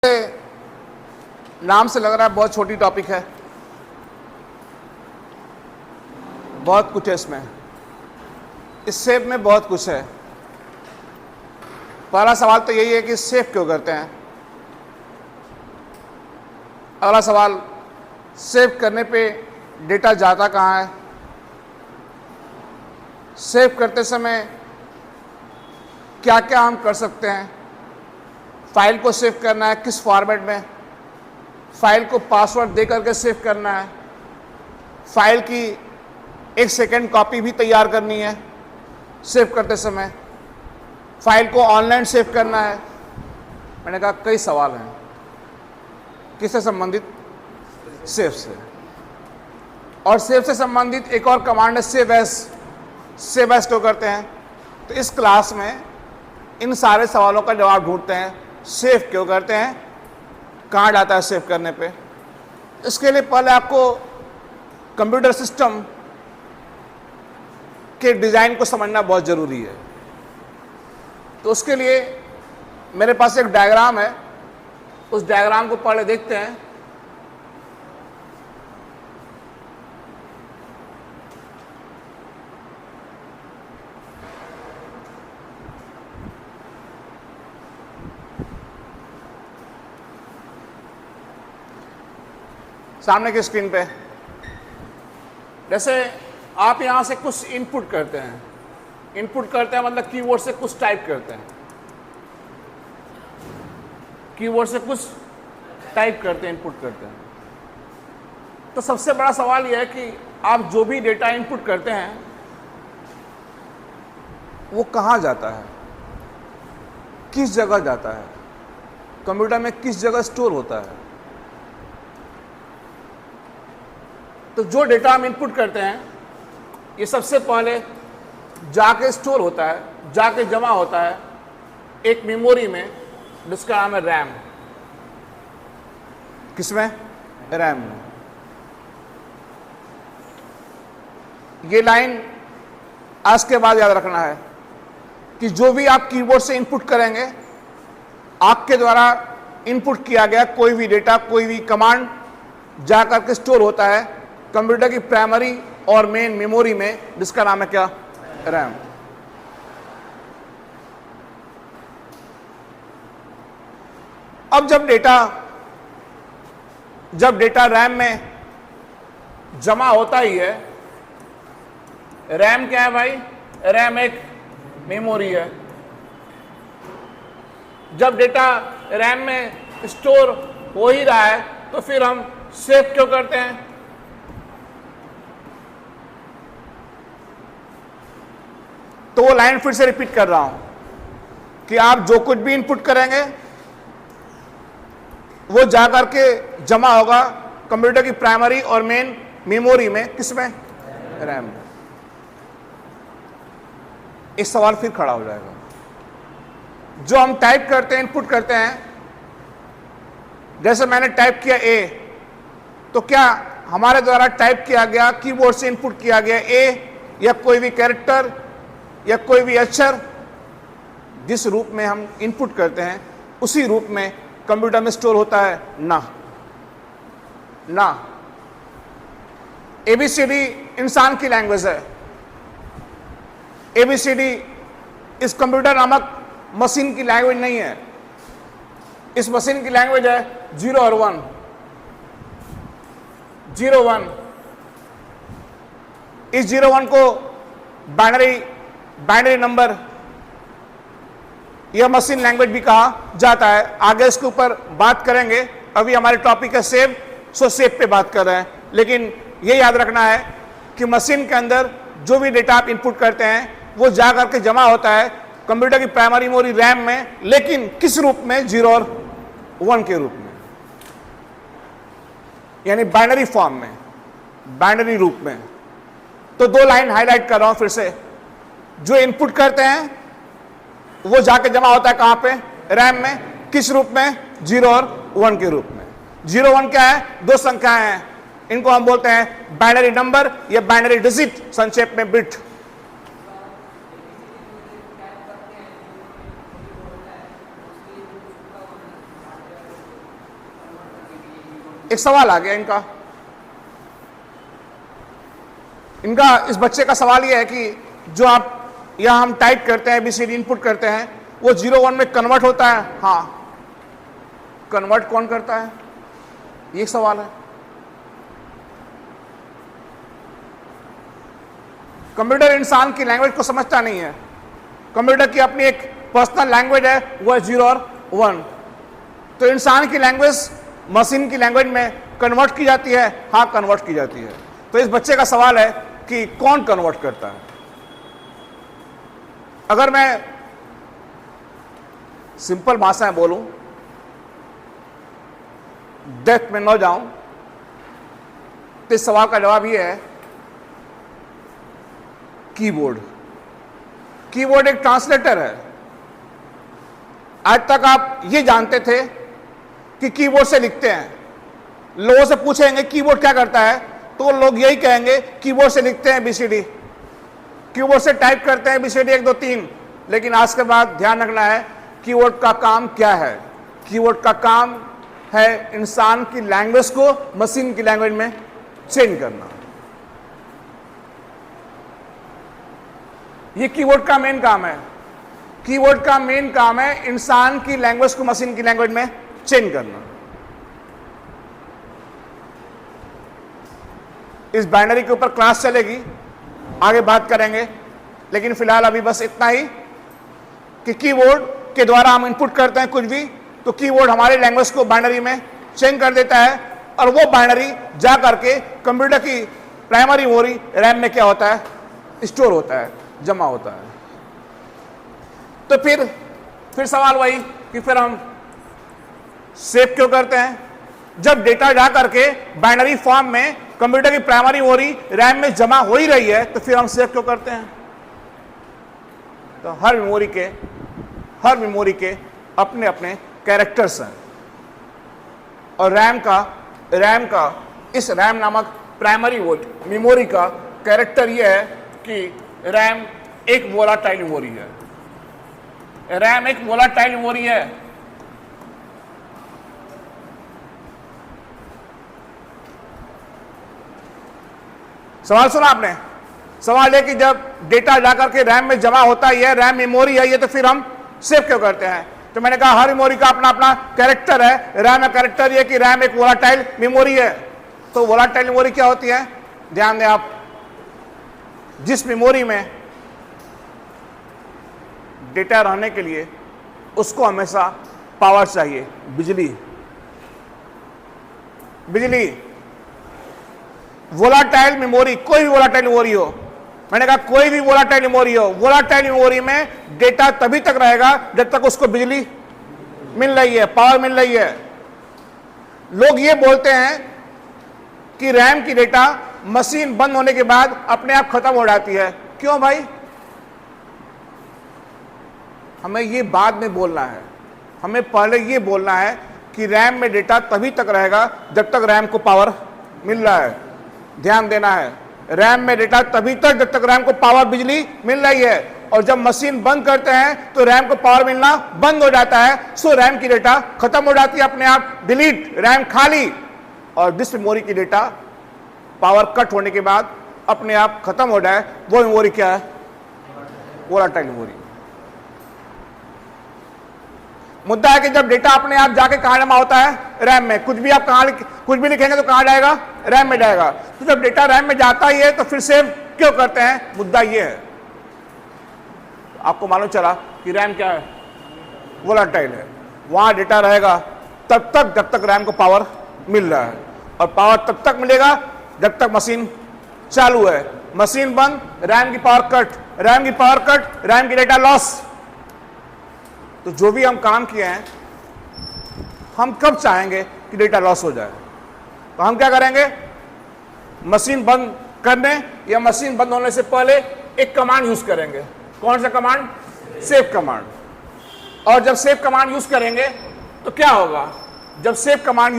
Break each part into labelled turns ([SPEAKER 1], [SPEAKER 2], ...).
[SPEAKER 1] नाम से लग रहा है बहुत छोटी टॉपिक है, बहुत कुछ है इसमें, इस शेप में बहुत कुछ है। पहला सवाल तो यही है कि सेव क्यों करते हैं। अगला सवाल, सेव करने पे डेटा जाता कहाँ है। सेव करते समय क्या क्या हम कर सकते हैं। फाइल को सेव करना है किस फॉर्मेट में, फाइल को पासवर्ड दे करके सेव करना है, फाइल की 1 सेकेंड कॉपी भी तैयार करनी है सेव करते समय, फाइल को ऑनलाइन सेव करना है। मैंने कहा कई सवाल हैं, किससे संबंधित, सेव से। और सेव से संबंधित एक और कमांड है सेव एज। सेव एज क्यों करते हैं, तो इस क्लास में इन सारे सवालों का जवाब ढूंढते हैं। सेव क्यों करते हैं, कहाँ जाता है सेव करने पे। इसके लिए पहले आपको कंप्यूटर सिस्टम के डिज़ाइन को समझना बहुत ज़रूरी है। तो उसके लिए मेरे पास एक डायग्राम है, उस डायग्राम को पहले देखते हैं। सामने की स्क्रीन पे जैसे आप यहां से कुछ इनपुट करते हैं, इनपुट करते हैं मतलब कीबोर्ड से कुछ टाइप करते हैं, कीबोर्ड से कुछ टाइप करते हैं, इनपुट करते हैं। तो सबसे बड़ा सवाल यह है कि आप जो भी डेटा इनपुट करते हैं वो कहां जाता है, किस जगह जाता है, कंप्यूटर में किस जगह स्टोर होता है। तो जो डेटा हम इनपुट करते हैं ये सबसे पहले जाके स्टोर होता है, जाके जमा होता है एक मेमोरी में जिसका नाम है रैम। किसमें, रैम में। ये लाइन आज के बाद याद रखना है कि जो भी आप कीबोर्ड से इनपुट करेंगे, आपके द्वारा इनपुट किया गया कोई भी डेटा, कोई भी कमांड जाकर के स्टोर होता है कंप्यूटर की प्राइमरी और मेन मेमोरी में जिसका नाम है क्या, रैम। अब जब डेटा रैम में जमा होता ही है, रैम क्या है भाई, रैम एक मेमोरी है। जब डेटा रैम में स्टोर हो ही रहा है तो फिर हम सेव क्यों करते हैं। तो वो लाइन फिर से रिपीट कर रहा हूं कि आप जो कुछ भी इनपुट करेंगे वो जाकर के जमा होगा कंप्यूटर की प्राइमरी और मेन मेमोरी में, किसमें, रैम में। इस सवाल फिर खड़ा हो जाएगा, जो हम टाइप करते हैं, इनपुट करते हैं, जैसे मैंने टाइप किया ए, तो क्या हमारे द्वारा टाइप किया गया, कीबोर्ड से इनपुट किया गया ए या कोई भी कैरेक्टर या कोई भी अक्षर जिस रूप में हम इनपुट करते हैं उसी रूप में कंप्यूटर में स्टोर होता है, ना। एबीसीडी इंसान की लैंग्वेज है, एबीसीडी इस कंप्यूटर नामक मशीन की लैंग्वेज नहीं है। इस मशीन की लैंग्वेज है 0 और 1, 0 1। इस 0 1 को बाइनरी नंबर यह मशीन लैंग्वेज भी कहा जाता है। आगे इसके ऊपर बात करेंगे, अभी हमारे टॉपिक है सेव, सो सेव पे बात कर रहे हैं। लेकिन यह याद रखना है कि मशीन के अंदर जो भी डेटा आप इनपुट करते हैं वो जा करके जमा होता है कंप्यूटर की प्राइमरी मेमोरी रैम में, लेकिन किस रूप में, 0 और 1 के रूप में, यानी बाइनरी फॉर्म में, बाइनरी रूप में। तो 2 लाइन हाईलाइट कर रहा हूं फिर से। जो इनपुट करते हैं वो जाके जमा होता है कहां पे, रैम में, किस रूप में, 0 और 1 के रूप में। 0 1 क्या है, 2 संख्याएं हैं, इनको हम बोलते हैं बाइनरी नंबर या बाइनरी डिजिट, संक्षेप में बिट। एक सवाल आ गया इनका इस बच्चे का सवाल यह है कि जो आप यहां हम टाइप करते हैं, ABCD इनपुट करते हैं, वो 0 1 में कन्वर्ट होता है? हाँ। कन्वर्ट कौन करता है, ये सवाल है। कंप्यूटर इंसान की लैंग्वेज को समझता नहीं है। कंप्यूटर की अपनी एक पर्सनल लैंग्वेज है, वो है 0 और 1। तो इंसान की लैंग्वेज मशीन की लैंग्वेज में कन्वर्ट की जाती है? हाँ, कन्वर्ट की जाती है। तो इस बच्चे का सवाल है कि कौन कन्वर्ट करता है। अगर मैं सिंपल भाषा में बोलूं, डेप्थ में न जाऊं, तो इस सवाल का जवाब यह है कीबोर्ड। कीबोर्ड एक ट्रांसलेटर है। आज तक आप ये जानते थे कि कीबोर्ड से लिखते हैं। लोगों से पूछेंगे कीबोर्ड क्या करता है, तो लोग यही कहेंगे कीबोर्ड से लिखते हैं ABCD, कीबोर्ड से टाइप करते हैं ABCD 1 2 3। लेकिन आज के बाद ध्यान रखना है कीबोर्ड का काम क्या है। कीबोर्ड का काम है इंसान की लैंग्वेज को मशीन की लैंग्वेज में चेंज करना। ये कीबोर्ड का मेन काम है। कीबोर्ड का मेन काम है इंसान की लैंग्वेज को मशीन की लैंग्वेज में चेंज करना। इस बाइनरी के ऊपर क्लास चलेगी, आगे बात करेंगे, लेकिन फिलहाल अभी बस इतना ही कि कीबोर्ड के द्वारा हम इनपुट करते हैं कुछ भी, तो कीबोर्ड हमारे लैंग्वेज को बाइनरी में चेंज कर देता है, और वो बाइनरी जा करके कंप्यूटर की प्राइमरी मेमोरी रैम में क्या होता है, स्टोर होता है, जमा होता है। तो फिर सवाल वही कि फिर हम सेव क्यों करते हैं? जब डेटा जा करके बाइनरी फॉर्म में कंप्यूटर की प्राइमरी मेमोरी रैम में जमा हो ही रही है, तो फिर हम सेव क्यों करते हैं? तो हर मेमोरी के अपने अपने कैरेक्टर्स हैं, और रैम का इस रैम नामक प्राइमरी मेमोरी का कैरेक्टर यह है कि रैम एक वोलाटाइल मेमोरी है। रैम एक वोलाटाइल मेमोरी है। सवाल सुना आपने? सवाल है कि जब डेटा जाकर के रैम में जमा होता है, यह रैम मेमोरी है ये, तो फिर हम सेव क्यों करते हैं? तो मैंने कहा हर मेमोरी का अपना अपना कैरेक्टर है। रैम का कैरेक्टर ये कि रैम एक वोलाटाइल मेमोरी है। तो वोलाटाइल मेमोरी क्या होती है? ध्यान दें आप, जिस मेमोरी में डेटा रहने के लिए उसको हमेशा पावर चाहिए, बिजली। वोलाटाइल मेमोरी, कोई भी वोलाटाइल मेमोरी हो, मैंने कहा कोई भी वोलाटाइल मेमोरी हो, वोलाटाइल मेमोरी में डेटा तभी तक रहेगा जब तक उसको बिजली मिल रही है, पावर मिल रही है। लोग ये बोलते हैं कि रैम की डेटा मशीन बंद होने के बाद अपने आप खत्म हो जाती है। क्यों भाई? हमें ये बाद में बोलना है। हमें पहले ये बोलना है कि रैम में डेटा तभी तक रहेगा जब तक रैम को पावर मिल रहा है। ध्यान देना है, रैम में डेटा तभी तक जब तक रैम को पावर, बिजली मिल रही है, और जब मशीन बंद करते हैं तो रैम को पावर मिलना बंद हो जाता है। सो रैम की डेटा खत्म हो जाती है अपने आप, डिलीट, रैम खाली। और जिस मेमोरी की डेटा पावर कट होने के बाद अपने आप खत्म हो जाए, वो मेमोरी क्या है? Volatile memory. मुद्दा है कि जब डेटा अपने आप जाके कहां जमा होता है? रैम में। कुछ भी आप कुछ भी लिखेंगे तो कहां जाएगा? रैम में जाएगा। तो जब डेटा रैम में जाता ही है तो फिर सेव क्यों करते हैं? मुद्दा ये है। आपको मालूम चला कि रैम क्या है? वोलाटाइल है। वहां डेटा रहेगा तब तक जब तक रैम को पावर मिल रहा है, और पावर तब तक मिलेगा जब तक मशीन चालू है। मशीन बंद, रैम की पावर कट, रैम की पावर कट, रैम की डेटा लॉस। तो जो भी हम काम किए हैं, हम कब चाहेंगे कि डेटा लॉस हो जाए? तो हम क्या करेंगे? मशीन बंद करने या मशीन बंद होने से पहले एक कमांड यूज करेंगे। कौन सा कमांड? Save command. और जब सेव कमांड यूज करेंगे तो क्या होगा? जब सेव कमांड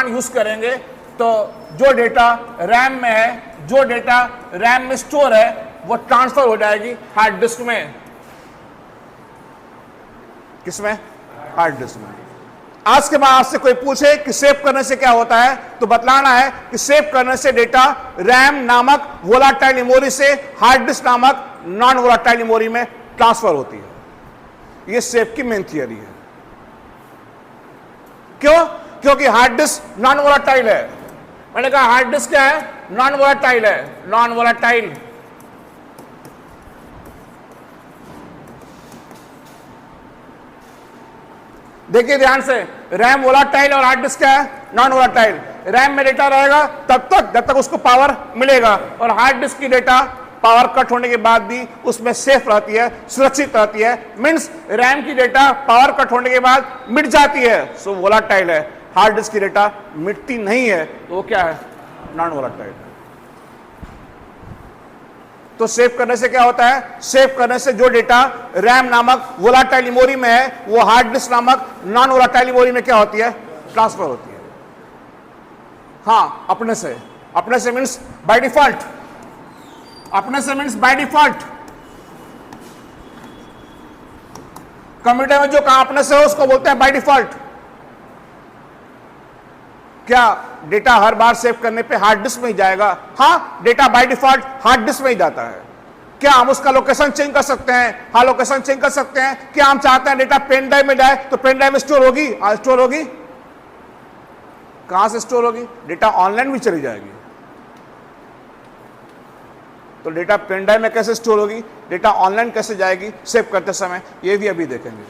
[SPEAKER 1] यूज करेंगे तो जो डेटा रैम में है, जो डेटा रैम में स्टोर है, वो ट्रांसफर हो जाएगी हार्ड डिस्क में। किसमें? हार्ड डिस्क में। आज के बाद आपसे कोई पूछे कि सेव करने से क्या होता है, तो बतलाना है कि सेव करने से डेटा रैम नामक वोलाटाइल मेमोरी से हार्ड डिस्क नामक नॉन वोलाटाइल मेमोरी में ट्रांसफर होती है। यह सेव की मेन थियरी है। क्यों? क्योंकि हार्ड डिस्क नॉन वोलाटाइल है। मैंने कहा हार्ड डिस्क क्या है? नॉन वोलाटाइल है, नॉन वोलाटाइल। देखिए ध्यान से, रैम वोलाटाइल और हार्ड डिस्क क्या है? Non volatile. रैम में डेटा रहेगा तब तक जब तक उसको पावर मिलेगा, और हार्ड डिस्क की डेटा पावर कट होने के बाद भी उसमें सेफ रहती है, सुरक्षित रहती है। मींस रैम की डेटा पावर कट होने के बाद मिट जाती है, सो वोलाटाइल है। हार्ड डिस्क की डेटा मिटती नहीं है, तो वो क्या है? Non volatile. तो सेव करने से क्या होता है? सेव करने से जो डेटा रैम नामक वोलाटाइल मेमोरी में है, वो हार्ड डिस्क नामक नॉन वोलाटाइल मेमोरी में क्या होती है? ट्रांसफर होती है। हाँ, अपने से मीन्स बाय डिफॉल्ट। अपने से मीन्स बाय डिफॉल्ट। कंप्यूटर में जो काम अपने से हो उसको बोलते हैं बाय डिफॉल्ट। क्या डेटा हर बार सेव करने पे हार्ड डिस्क में ही जाएगा? हाँ, data by default hard disk में ही जाता है। क्या हम उसका लोकेशन चेंज कर सकते हैं? हाँ, लोकेशन चेंज कर सकते हैं। क्या हम चाहते हैं डेटा पेन ड्राइव में जाए तो पेन ड्राइव में स्टोर होगी? हाँ, स्टोर होगी। कहां से स्टोर होगी? डेटा ऑनलाइन भी चली जाएगी। तो डेटा पेन ड्राइव में कैसे स्टोर होगी, डेटा ऑनलाइन कैसे जाएगी सेव करते समय, ये भी अभी देखेंगे।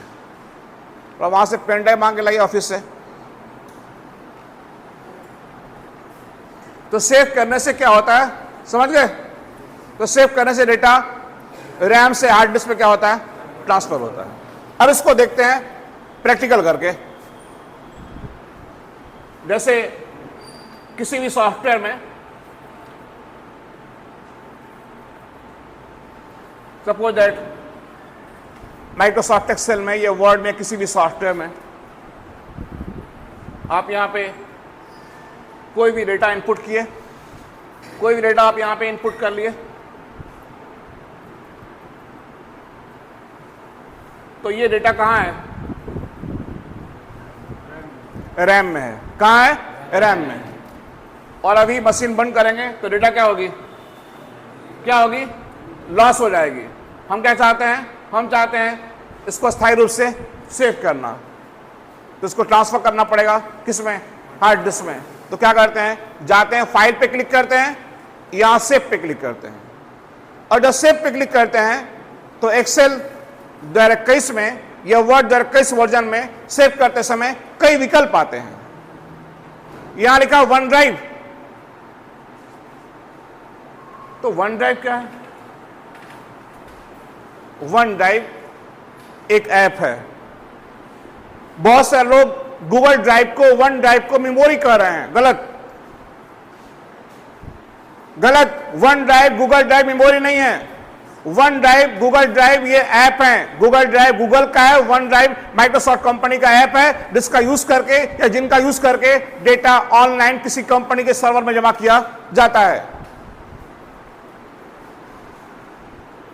[SPEAKER 1] और वहां से पेन ड्राइव मांग के लाइए ऑफिस से। तो सेव करने से क्या होता है, समझ गए? तो सेव करने से डेटा रैम से हार्ड डिस्क में क्या होता है? ट्रांसफर होता है। अब इसको देखते हैं प्रैक्टिकल करके। जैसे किसी भी सॉफ्टवेयर में, सपोज दैट माइक्रोसॉफ्ट एक्सेल में या वर्ड में, किसी भी सॉफ्टवेयर में आप यहां पे कोई भी डेटा इनपुट किए, कोई भी डेटा आप यहां पे इनपुट कर लिए, तो ये डेटा कहां है? रैम में है। कहां है? रैम में। और अभी मशीन बंद करेंगे तो डेटा क्या होगी? क्या होगी? लॉस हो जाएगी। हम क्या चाहते हैं? हम चाहते हैं इसको स्थायी रूप से सेव करना, तो इसको ट्रांसफर करना पड़ेगा किसमें? हार्ड डिस्क में। तो क्या करते हैं? जाते हैं, फाइल पे क्लिक करते हैं, यहां सेव पे क्लिक करते हैं, और जब सेव पे क्लिक करते हैं तो एक्सेल 2021 में या वर्ड 2021 वर्जन में सेव करते समय कई विकल्प आते हैं। यहां लिखा वन ड्राइव। तो वन ड्राइव क्या है? वन ड्राइव एक ऐप है। बहुत सारे लोग गूगल ड्राइव को, वन ड्राइव को मेमोरी कह रहे हैं। गलत, गलत। One drive Google drive memory नहीं है। वन ड्राइव, गूगल ड्राइव ये ऐप है। गूगल ड्राइव गूगल का है, वन ड्राइव माइक्रोसॉफ्ट कंपनी का ऐप है, जिसका यूज करके या जिनका यूज करके डेटा ऑनलाइन किसी कंपनी के सर्वर में जमा किया जाता है।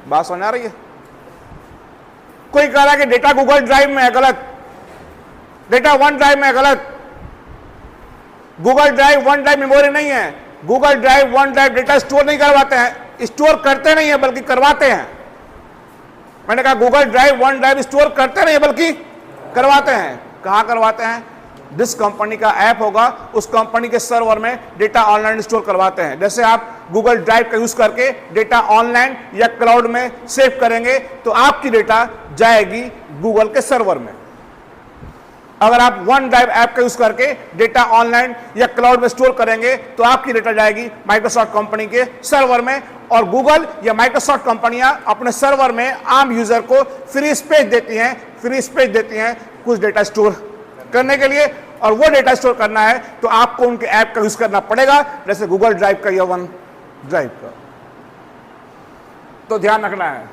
[SPEAKER 1] बात समझ आ रही है? कोई कह रहा है कि डेटा गूगल ड्राइव में है, गलत। डेटा वन ड्राइव में है, गलत। Google drive one drive memory नहीं है। Google drive one drive data store नहीं करवाते हैं, स्टोर करते नहीं है बल्कि करवाते हैं। मैंने कहा Google drive one drive store करते नहीं है बल्कि करवाते हैं। कहां करवाते हैं? जिस कंपनी का ऐप होगा उस कंपनी के सर्वर में डेटा ऑनलाइन स्टोर करवाते हैं। जैसे आप गूगल ड्राइव का यूज करके डेटा ऑनलाइन या क्लाउड में सेव करेंगे तो आपकी डेटा जाएगी गूगल के सर्वर में। अगर आप वन ड्राइव ऐप का यूज करके डेटा ऑनलाइन या क्लाउड में स्टोर करेंगे तो आपकी डेटा जाएगी माइक्रोसॉफ्ट कंपनी के सर्वर में। और गूगल या माइक्रोसॉफ्ट कंपनियां अपने सर्वर में आम यूजर को फ्री स्पेस देती हैं कुछ डेटा स्टोर करने के लिए, और वो डेटा स्टोर करना है तो आपको उनके ऐप का यूज करना पड़ेगा, जैसे गूगल ड्राइव का या वन ड्राइव का। तो ध्यान रखना है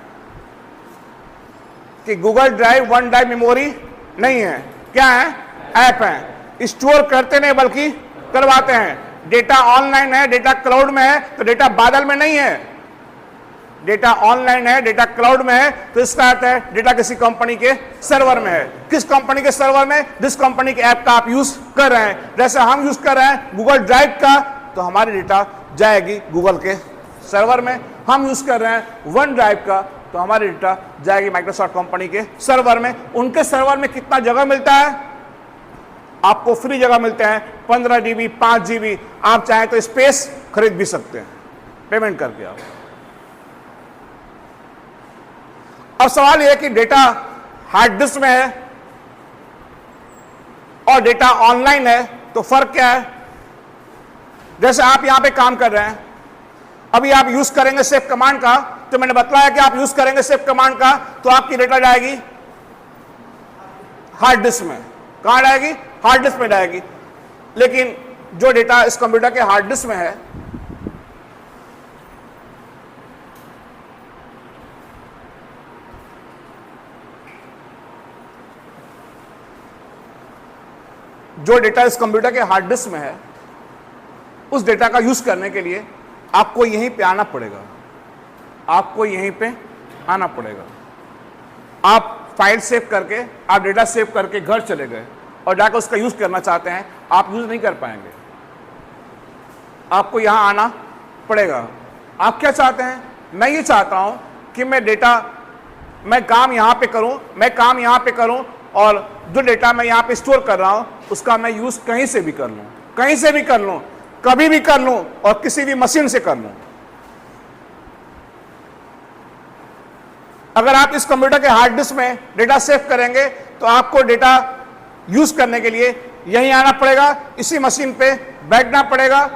[SPEAKER 1] कि Google drive one drive memory नहीं है। क्या है? ऐप है। स्टोर करते नहीं बल्कि करवाते हैं। डेटा ऑनलाइन है, डेटा क्लाउड में है, तो डेटा बादल में नहीं है। डेटा ऑनलाइन है, डेटा क्लाउड में है, तो इसका अर्थ है डेटा किसी कंपनी के सर्वर में है। किस कंपनी के सर्वर में? जिस कंपनी के ऐप का आप यूज कर रहे हैं। जैसे हम यूज कर रहे हैं गूगल ड्राइव का, तो हमारी डेटा जाएगी गूगल के सर्वर में। हम यूज कर रहे हैं वन ड्राइव का, तो हमारी डेटा जाएगी माइक्रोसॉफ्ट कंपनी के सर्वर में। उनके सर्वर में कितना जगह मिलता है? आपको फ्री जगह मिलते हैं 15 GB, 5 GB। आप चाहें तो स्पेस खरीद भी सकते हैं पेमेंट करके आप। अब सवाल यह है कि डेटा हार्ड डिस्क में है और डेटा ऑनलाइन है, तो फर्क क्या है? जैसे आप यहां पे काम कर रहे हैं, अभी आप यूज करेंगे सेव कमांड का, तो मैंने बताया कि आप यूज करेंगे सेव कमांड का, तो आपकी डेटा जाएगी हार्ड डिस्क में। कहां जाएगी? हार्ड डिस्क में जाएगी। लेकिन जो डेटा इस कंप्यूटर के हार्ड डिस्क में है, जो डेटा इस कंप्यूटर के हार्ड डिस्क में है, उस डेटा का यूज करने के लिए आपको यहीं पे आना पड़ेगा। आपको यहीं पे आना पड़ेगा। आप फाइल सेव करके, आप डेटा सेव करके घर चले गए और जाकर उसका यूज करना चाहते हैं, आप यूज नहीं कर पाएंगे। आपको यहां आना पड़ेगा। आप क्या चाहते हैं? मैं ये चाहता हूं कि मैं काम यहां पे करूं, और जो डेटा मैं यहां पे स्टोर कर रहा हूं उसका मैं यूज कहीं से भी कर लूं, कभी भी कर लूं और किसी भी मशीन से कर लूं। अगर आप इस कंप्यूटर के हार्ड डिस्क में डेटा सेव करेंगे, तो आपको डेटा यूज करने के लिए यहीं आना पड़ेगा, इसी मशीन पे बैठना पड़ेगा।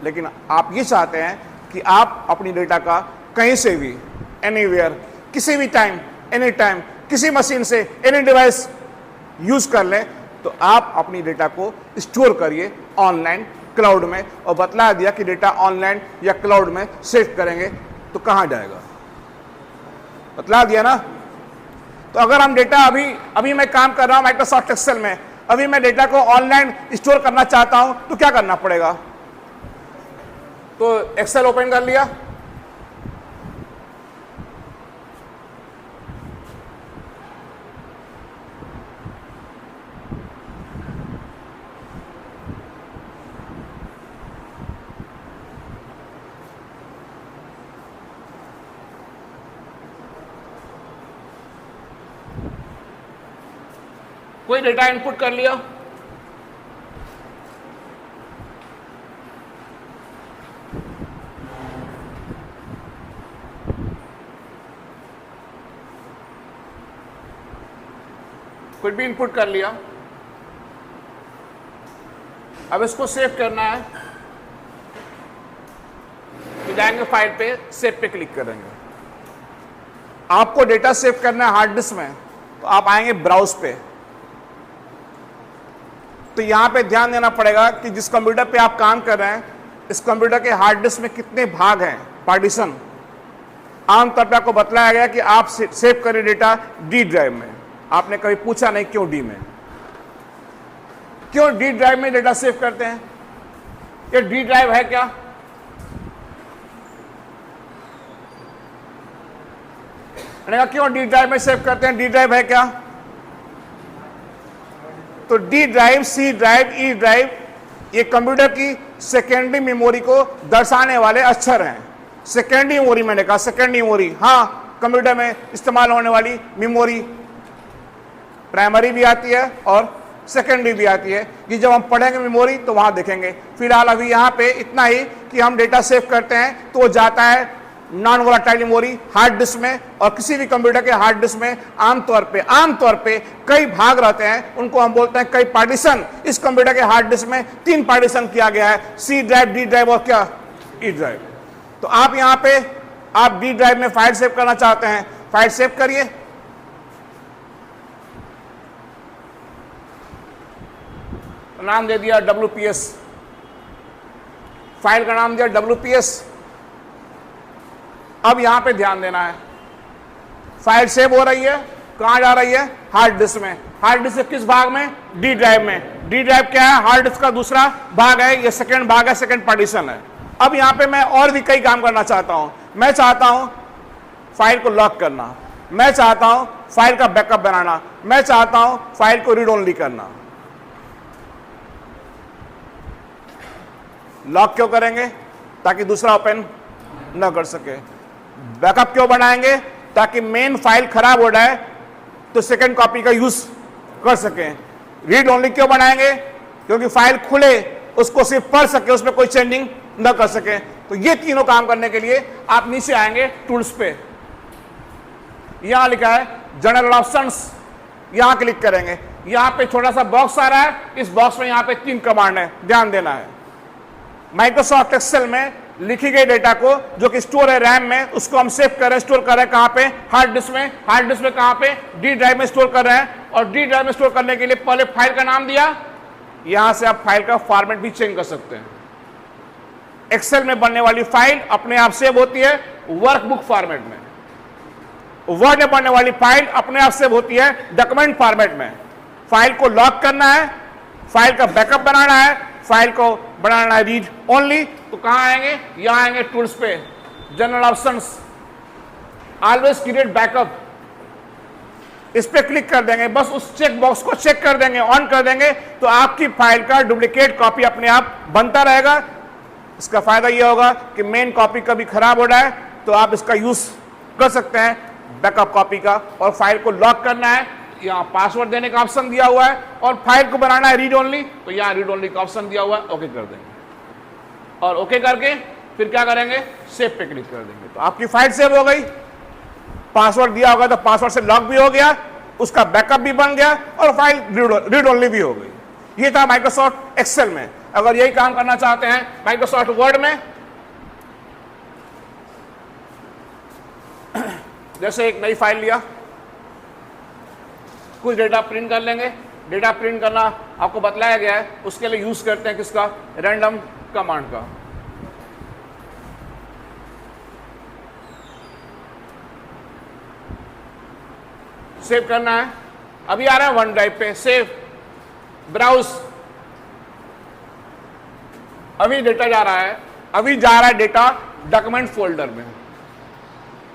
[SPEAKER 1] लेकिन आप ये चाहते हैं कि आप अपनी डेटा का कहीं से भी, एनीवेयर, किसी भी टाइम, एनी टाइम, किसी मशीन से, एनी डिवाइस यूज कर लें, तो आप अपनी डेटा को स्टोर करिए ऑनलाइन क्लाउड में। और बतला दिया कि डेटा ऑनलाइन या क्लाउड में सेव करेंगे तो कहां जाएगा, बतला दिया ना। तो अगर हम डेटा अभी मैं काम कर रहा हूं माइक्रोसॉफ्ट एक्सेल में, अभी मैं डेटा को ऑनलाइन स्टोर करना चाहता हूं, तो क्या करना पड़ेगा? तो एक्सेल ओपन कर लिया, कोई डेटा इनपुट कर लिया, कुछ भी इनपुट कर लिया। अब इसको सेव करना है, तो जाएंगे फाइल पे, सेव पे क्लिक करेंगे। आपको डेटा सेव करना है हार्ड डिस्क में, तो आप आएंगे ब्राउज पे। तो यहां पे ध्यान देना पड़ेगा कि जिस कंप्यूटर पे आप काम कर रहे हैं, इस कंप्यूटर के हार्ड डिस्क में कितने भाग हैं, पार्टीशन। आमतौर पर आपको बताया गया कि आप सेव करें डेटा डी ड्राइव में। आपने कभी पूछा नहीं क्यों डी में, क्यों डी ड्राइव में डेटा सेव करते हैं? ये डी ड्राइव है क्या? मैंने कहा क्यों डी ड्राइव में सेव करते हैं? डी ड्राइव है क्या? तो D drive, C drive, E drive, ये कंप्यूटर की सेकेंडरी मेमोरी को दर्शाने वाले अक्षर हैं। सेकेंडरी मेमोरी, मैंने कहा सेकेंडरी मेमोरी, हाँ, कंप्यूटर में इस्तेमाल होने वाली मेमोरी प्राइमरी भी आती है और सेकेंडरी भी आती है। कि जब हम पढ़ेंगे मेमोरी तो वहां देखेंगे। फिलहाल अभी यहाँ पे इतना ही कि हम डेटा सेव करते हैं तो वो जाता है non volatile memory hard disk में, और किसी भी कंप्यूटर के हार्ड डिस्क में आमतौर पे कई भाग रहते हैं, उनको हम बोलते हैं कई पार्टीशन। इस कंप्यूटर के हार्ड डिस्क में 3 पार्टीशन किया गया है, सी ड्राइव, डी ड्राइव और क्या, ई ड्राइव। तो आप यहाँ पे आप डी ड्राइव में फाइल सेव करना चाहते हैं, फाइल सेव करिए। नाम दे दिया WPS, फाइल का नाम दिया WPS। अब यहां पे ध्यान देना है, फाइल सेव हो रही है, कहां जा रही है? हार्ड डिस्क में। हार्ड डिस्क किस भाग में? डी ड्राइव में। डी ड्राइव क्या है? हार्ड डिस्क का दूसरा भाग है, ये सेकंड भाग है, सेकंड पार्टीशन है। अब यहां पे मैं और भी कई काम करना चाहता हूं। मैं चाहता हूं फाइल को लॉक करना, मैं चाहता हूं फाइल का बैकअप बनाना, मैं चाहता हूं फाइल को रीड ओनली करना। लॉक क्यों करेंगे? ताकि दूसरा ओपन ना कर सके। बैकअप क्यों बनाएंगे? ताकि मेन फाइल खराब हो जाए तो सेकंड कॉपी का यूज कर सके। रीड ओनली क्यों बनाएंगे? क्योंकि फाइल खुले, उसको सिर्फ पढ़ सके, उसमें कोई चेंजिंग ना कर सके। तो ये तीनों काम करने के लिए आप नीचे आएंगे टूल्स पे, यहां लिखा है जनरल ऑप्शंस, यहां क्लिक करेंगे। यहां पे छोटा सा बॉक्स आ रहा है, इस बॉक्स में यहां पे 3 कमांड है, ध्यान देना है। माइक्रोसॉफ्ट एक्सेल में लिखी गई डेटा को जो कि स्टोर है रैम में, उसको हम सेव कर रहे हैं, स्टोर कर रहे हैं कहां पे? हार्ड डिस्क में। हार्ड डिस्क में कहां पे? डी ड्राइव में स्टोर कर रहे हैं। और डी ड्राइव में स्टोर करने के लिए पहले फाइल का नाम दिया, यहां से आप फाइल का फॉर्मेट भी चेंज कर सकते हैं। एक्सेल में बनने वाली फाइल अपने आप सेव होती है वर्कबुक फॉर्मेट में, वर्ड में बनने वाली फाइल अपने आप सेव होती है डॉक्यूमेंट फॉर्मेट में। फाइल को लॉक करना है, फाइल का बैकअप बनाना है, फाइल को बनाना है रीड ओनली, तो कहां आएंगे? यहां आएंगे टूल्स पे, general options, always create backup, इस पे क्लिक कर देंगे। बस उस चेक बॉक्स को चेक कर देंगे, ऑन कर देंगे, तो आपकी फाइल का डुप्लीकेट कॉपी अपने आप बनता रहेगा। इसका फायदा यह होगा कि मेन कॉपी कभी खराब हो जाए तो आप इसका यूज कर सकते हैं बैकअप कॉपी का। और फाइल को लॉक करना है, यहाँ पासवर्ड देने का ऑप्शन दिया हुआ है, और फाइल को बनाना है रीड ओनली, तो यहाँ रीड ओनली का ऑप्शन दिया हुआ है, ओके कर देंगे। और ओके करके फिर क्या करेंगे? सेव पे क्लिक कर देंगे, तो आपकी फाइल सेव हो गई। पासवर्ड दिया होगा तो पासवर्ड से लॉक भी हो गया, उसका बैकअप भी बन गया, और फाइल रीड ओनली भी हो गई। ये था माइक्रोसॉफ्ट एक्सेल में। अगर यही काम करना चाहते हैं माइक्रोसॉफ्ट वर्ड में, जैसे एक नई फाइल लिया, कुछ डेटा प्रिंट कर लेंगे। डेटा प्रिंट करना आपको बतलाया गया है, उसके लिए यूज करते हैं किसका? रैंडम कमांड का। सेव करना है, अभी आ रहा है वन ड्राइव पे, सेव, ब्राउज, अभी डेटा जा रहा है, अभी जा रहा है डेटा डॉक्यूमेंट फोल्डर में।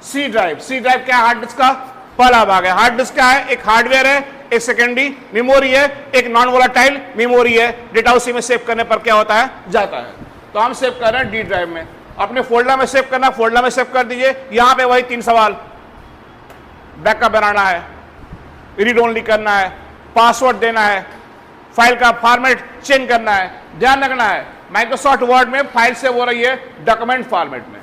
[SPEAKER 1] सी ड्राइव, सी ड्राइव क्या है? हार्ड डिस्क का पहला भाग है। हार्ड डिस्क क्या है? एक हार्डवेयर है, एक सेकेंडरी मेमोरी है, एक नॉन वोलेटाइल मेमोरी है। डेटा उसी में सेव करने पर क्या होता है? जाता है। तो हम सेव कर रहे हैं डी ड्राइव में। अपने फोल्डर में सेव करना, फोल्डर में सेव कर दीजिए। यहां पे वही 3 सवाल, बैकअप बनाना है, रीड ओनली करना है, पासवर्ड देना है, फाइल का फॉर्मेट चेंज करना है। ध्यान रखना है माइक्रोसॉफ्ट वर्ड में फाइल सेव हो रही है डॉक्यूमेंट फॉर्मेट में।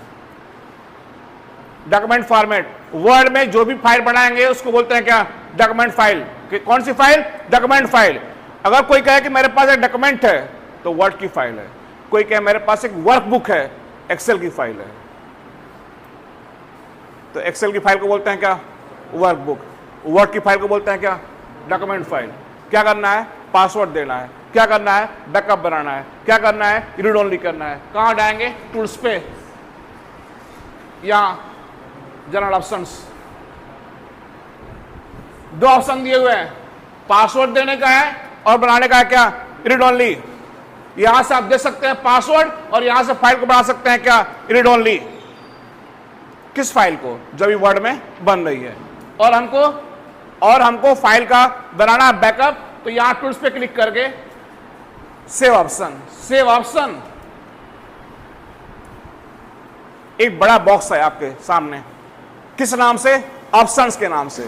[SPEAKER 1] डॉक्यूमेंट फॉर्मेट, वर्ड में जो भी फाइल बनाएंगे उसको बोलते हैं क्या? Document file. कौन सी फाइल? Document file. अगर कोई कहे कि मेरे पास एक डॉक्यूमेंट है तो वर्ड की फाइल है, कोई कहे मेरे पास एक वर्कबुक है, एक्सेल की फाइल है, तो एक्सेल की फाइल को बोलते हैं क्या? वर्कबुक। वर्ड की फाइल को बोलते हैं क्या? Document file. क्या करना है? पासवर्ड देना है। क्या करना है? बैकअप बनाना है। क्या करना है? रीड ओनली करना है। कहां जाएंगे? टूल्स पे, यहां जनरल ऑप्शंस, 2 ऑप्शन दिए हुए हैं, पासवर्ड देने का है और बनाने का है क्या? Read only. यहां से आप दे सकते हैं पासवर्ड और यहां से फाइल को बना सकते हैं क्या? Read only. किस फाइल को? जब ये वर्ड में बन रही है। और हमको फाइल का बनाना बैकअप, तो यहां टूल्स पे क्लिक करके सेव ऑप्शन, सेव ऑप्शन, एक बड़ा बॉक्स है आपके सामने, किस नाम से? ऑप्शंस के नाम से।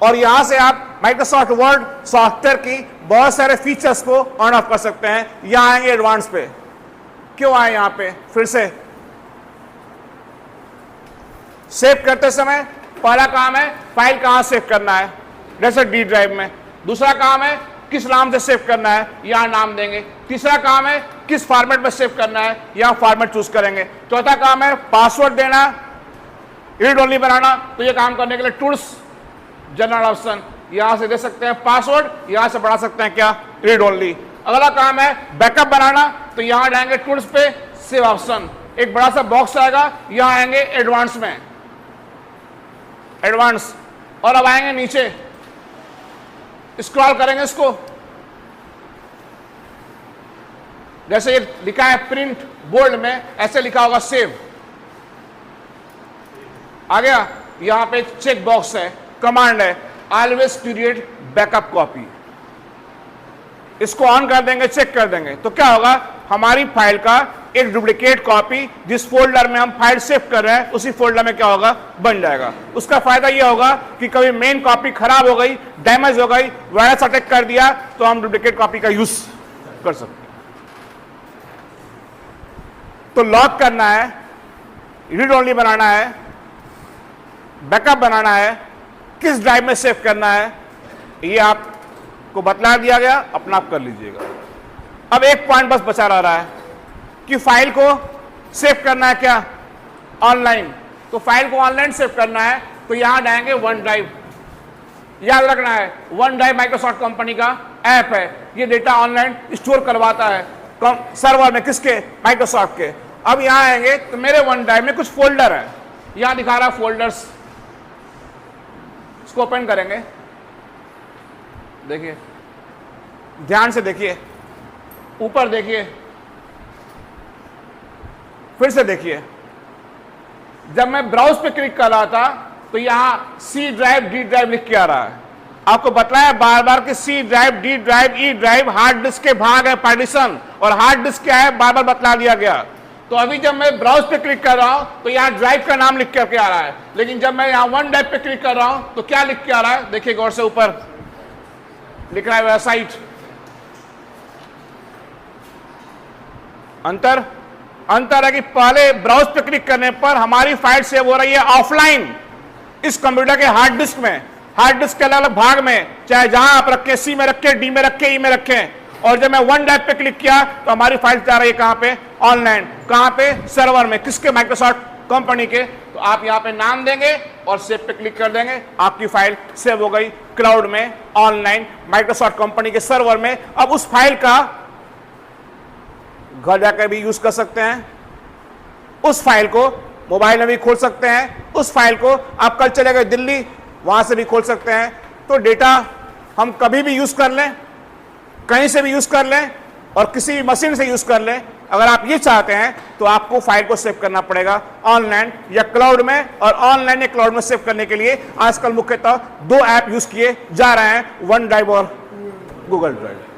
[SPEAKER 1] और यहां से आप माइक्रोसॉफ्ट वर्ड सॉफ्टवेयर की बहुत सारे फीचर्स को ऑन ऑफ कर सकते हैं। यहां आएंगे एडवांस पे। क्यों आए यहां पे? फिर से सेव करते समय पहला काम है फाइल कहां सेव करना है, जैसे डी ड्राइव में। दूसरा काम है किस नाम से सेव करना है, यहां नाम देंगे। तीसरा काम है किस फॉर्मेट में सेव करना है, यहां फॉर्मेट चूज करेंगे। चौथा काम है पासवर्ड देना, रीड ओनली बनाना। तो ये काम करने के लिए टूल्स, जनरल ऑप्शन, यहां से दे सकते हैं पासवर्ड, यहां से बढ़ा सकते हैं क्या? Read only. अगला काम है बैकअप बनाना, तो यहां जाएंगे टूल्स पे, सेव ऑप्शन, एक बड़ा सा बॉक्स आएगा, यहां आएंगे एडवांस में, एडवांस। और अब आएंगे नीचे, स्क्रॉल करेंगे इसको, जैसे ये लिखा है प्रिंट बोल्ड में, ऐसे लिखा होगा सेव। आ गया। यहां पे चेक बॉक्स है, कमांड है, ऑलवेज क्रिएट बैकअप कॉपी। इसको ऑन कर देंगे, चेक कर देंगे तो क्या होगा, हमारी फाइल का एक डुप्लीकेट कॉपी जिस फोल्डर में हम फाइल सेव कर रहे हैं उसी फोल्डर में क्या होगा, बन जाएगा। उसका फायदा यह होगा कि कभी मेन कॉपी खराब हो गई, डैमेज हो गई, वायरस अटैक कर दिया तो हम डुप्लीकेट कॉपी का यूज कर सकते हैं। तो लॉक करना है, रीड ओनली बनाना है, बैकअप बनाना है, किस ड्राइव में सेव करना है ये आपको बतला दिया गया, अपना आप कर लीजिएगा। अब एक पॉइंट बस बचा रहा है कि फाइल को सेव करना है क्या, ऑनलाइन। तो फाइल को ऑनलाइन सेव करना है तो यहां जाएंगे वन ड्राइव। याद रखना है वन ड्राइव माइक्रोसॉफ्ट कंपनी का ऐप है, ये डेटा ऑनलाइन स्टोर करवाता है सर्वर में, किसके, माइक्रोसॉफ्ट के। अब यहां आएंगे तो मेरे वन ड्राइव में कुछ फोल्डर है, यहां दिखा रहा फोल्डर्स, इसको ओपन करेंगे। देखिए ध्यान से देखिए, ऊपर देखिए, फिर से देखिए। जब मैं ब्राउज पे क्लिक कर रहा था तो यहां सी ड्राइव, डी ड्राइव लिख के आ रहा है। आपको बताया बार बार कि C drive, D drive, E drive hard disk के भाग है, पार्टीशन, और हार्ड डिस्क क्या है बार बार बतला दिया गया। तो अभी जब मैं ब्राउज पे क्लिक कर रहा हूं तो यहां ड्राइव का नाम लिख करके आ रहा है, लेकिन जब मैं यहां वन ड्राइव पे क्लिक कर रहा हूं तो क्या लिख के आ रहा है, देखिए गौर से, ऊपर लिख रहा है वेबसाइट। अंतर है कि पहले ब्राउज पे क्लिक करने पर हमारी फाइल सेव हो रही है ऑफलाइन इस कंप्यूटर के हार्ड डिस्क में, हार्ड डिस्क के अलग अलग भाग में, चाहे जहां आप रखें, सी में रखें, डी में रखें, ई में रखें। और जब मैं वन ड्राइव पे क्लिक किया तो हमारी फाइल जा रही है कहां पे, ऑनलाइन। कहां पे, सर्वर में, किसके, माइक्रोसॉफ्ट कंपनी के। तो आप यहां पे नाम देंगे और सेव पे क्लिक कर देंगे, आपकी फाइल सेव हो गई क्लाउड में, ऑनलाइन, माइक्रोसॉफ्ट कंपनी के सर्वर में। अब उस फाइल का घर जाकर भी यूज कर सकते हैं, उस फाइल को मोबाइल में भी खोल सकते हैं, उस फाइल को आप कल चले गए दिल्ली, वहां से भी खोल सकते हैं। तो डेटा हम कभी भी यूज कर लें, कहीं से भी यूज कर लें और किसी भी मशीन से यूज कर लें। अगर आप ये चाहते हैं तो आपको फाइल को सेव करना पड़ेगा ऑनलाइन या क्लाउड में, और ऑनलाइन या क्लाउड में सेव करने के लिए आजकल मुख्यतः दो ऐप यूज किए जा रहे हैं, वन ड्राइव और गूगल ड्राइव।